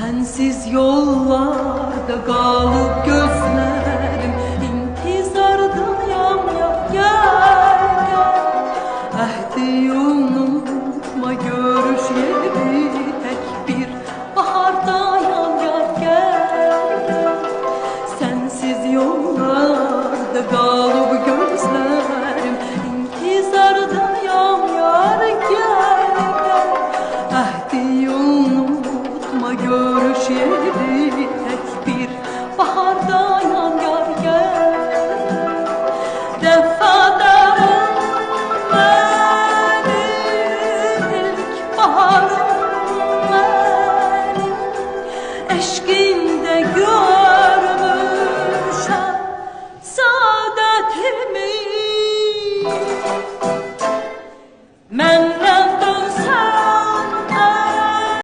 Sensiz yollarda kalıp gözlerim intizardayam ya gel gel. Ehdi unutma görüşelim tek bir bahardayam ya gel gel. Sensiz yollarda kalıp gözlerim intizardayam ya gel gel. Ehdi unutma görüşelim tek bir bahardayam yar gel. Defadarım benim ilk baharım benim, eşkin